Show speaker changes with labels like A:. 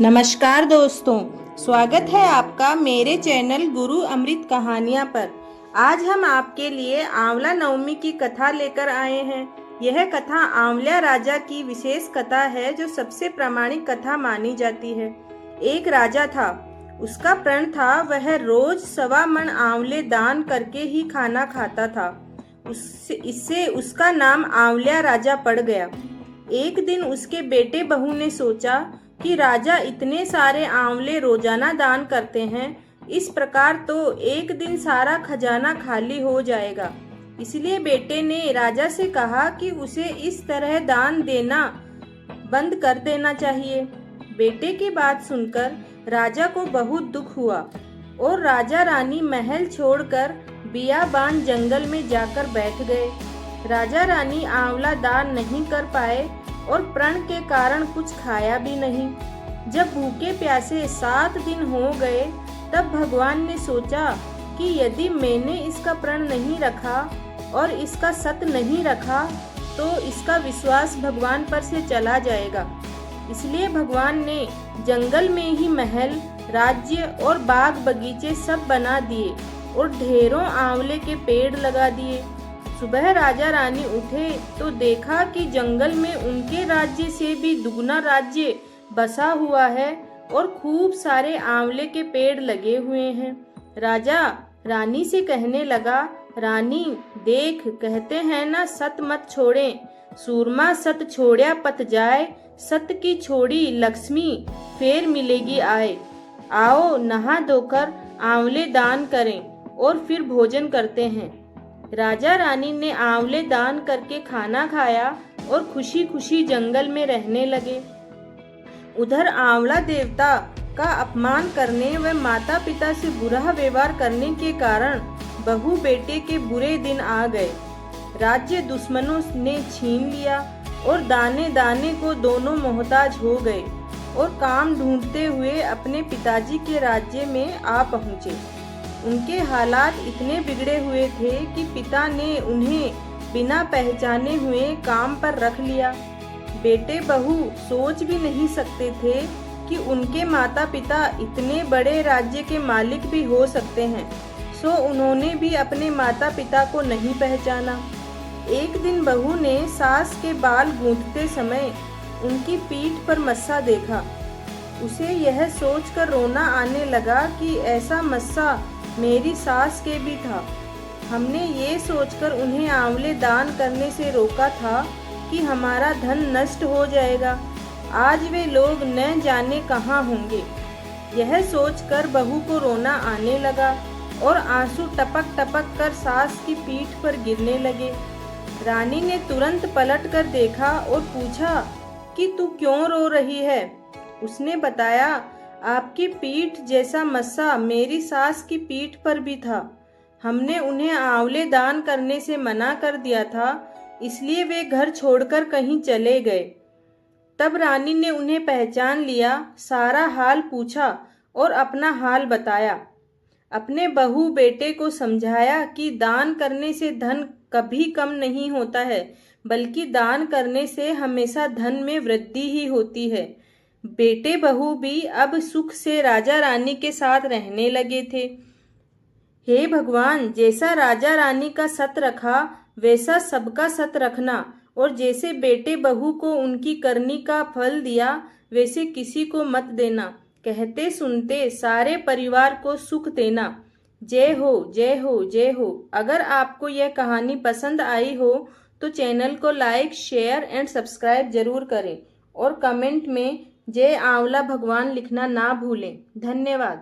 A: नमस्कार दोस्तों, स्वागत है आपका मेरे चैनल गुरु अमृत कहानियाँ पर। आज हम आपके लिए आंवला नवमी की कथा लेकर आए हैं। यह कथा आंवला राजा की विशेष कथा है जो सबसे प्रामाणिक कथा मानी जाती है। एक राजा था, उसका प्रण था वह रोज 1.25 मन आंवले दान करके ही खाना खाता था। इससे उसका नाम आंवला राजा पड़ गया। एक दिन उसके बेटे बहू ने सोचा कि राजा इतने सारे आंवले रोजाना दान करते हैं, इस प्रकार तो एक दिन सारा खजाना खाली हो जाएगा। इसलिए बेटे ने राजा से कहा कि उसे इस तरह दान देना बंद कर देना चाहिए। बेटे की बात सुनकर राजा को बहुत दुख हुआ और राजा रानी महल छोड़कर बियाबान जंगल में जाकर बैठ गए। राजा रानी आंवला दान नहीं कर पाए और प्रण के कारण कुछ खाया भी नहीं। जब भूखे प्यासे 7 दिन हो गए, तब भगवान ने सोचा कि यदि मैंने इसका प्रण नहीं रखा और इसका सत नहीं रखा तो इसका विश्वास भगवान पर से चला जाएगा। इसलिए भगवान ने जंगल में ही महल, राज्य और बाग बगीचे सब बना दिए और ढेरों आंवले के पेड़ लगा दिए। सुबह राजा रानी उठे तो देखा कि जंगल में उनके राज्य से भी दुगना राज्य बसा हुआ है और खूब सारे आंवले के पेड़ लगे हुए हैं। राजा रानी से कहने लगा, रानी देख, कहते हैं ना, सत मत छोड़े, सूरमा सत छोड़या पत जाए, सत की छोड़ी लक्ष्मी फेर मिलेगी आए। आओ नहा धोकर आंवले दान करें और फिर भोजन करते हैं। राजा रानी ने आंवले दान करके खाना खाया और खुशी खुशी जंगल में रहने लगे। उधर आंवला देवता का अपमान करने व माता पिता से बुरा व्यवहार करने के कारण बहू बेटे के बुरे दिन आ गए। राज्य दुश्मनों ने छीन लिया और दाने दाने को दोनों मोहताज हो गए और काम ढूंढते हुए अपने पिताजी के राज्य में आ पहुँचे। उनके हालात इतने बिगड़े हुए थे कि पिता ने उन्हें बिना पहचाने हुए काम पर रख लिया। बेटे बहू सोच भी नहीं सकते थे कि उनके माता पिता इतने बड़े राज्य के मालिक भी हो सकते हैं, सो उन्होंने भी अपने माता पिता को नहीं पहचाना। एक दिन बहू ने सास के बाल गूंथते समय उनकी पीठ पर मस्सा देखा। उसे यह सोचकर रोना आने लगा कि ऐसा मस्सा मेरी सास के भी था। हमने ये सोचकर उन्हें आंवले दान करने से रोका था कि हमारा धन नष्ट हो जाएगा। आज वे लोग न जाने कहाँ होंगे। यह सोचकर बहू को रोना आने लगा और आंसू टपक टपक कर सास की पीठ पर गिरने लगे। रानी ने तुरंत पलट कर देखा और पूछा कि तू क्यों रो रही है? उसने बताया, आपकी पीठ जैसा मस्सा मेरी सास की पीठ पर भी था। हमने उन्हें आंवले दान करने से मना कर दिया था, इसलिए वे घर छोड़कर कहीं चले गए। तब रानी ने उन्हें पहचान लिया, सारा हाल पूछा और अपना हाल बताया। अपने बहू बेटे को समझाया कि दान करने से धन कभी कम नहीं होता है, बल्कि दान करने से हमेशा धन में वृद्धि ही होती है। बेटे बहू भी अब सुख से राजा रानी के साथ रहने लगे थे। हे भगवान, जैसा राजा रानी का सत रखा वैसा सबका सत रखना, और जैसे बेटे बहू को उनकी करनी का फल दिया वैसे किसी को मत देना। कहते सुनते सारे परिवार को सुख देना। जय हो, जय हो, जय हो। अगर आपको यह कहानी पसंद आई हो तो चैनल को लाइक, शेयर एंड सब्सक्राइब जरूर करें और कमेंट में जय आंवला भगवान लिखना ना भूलें। धन्यवाद।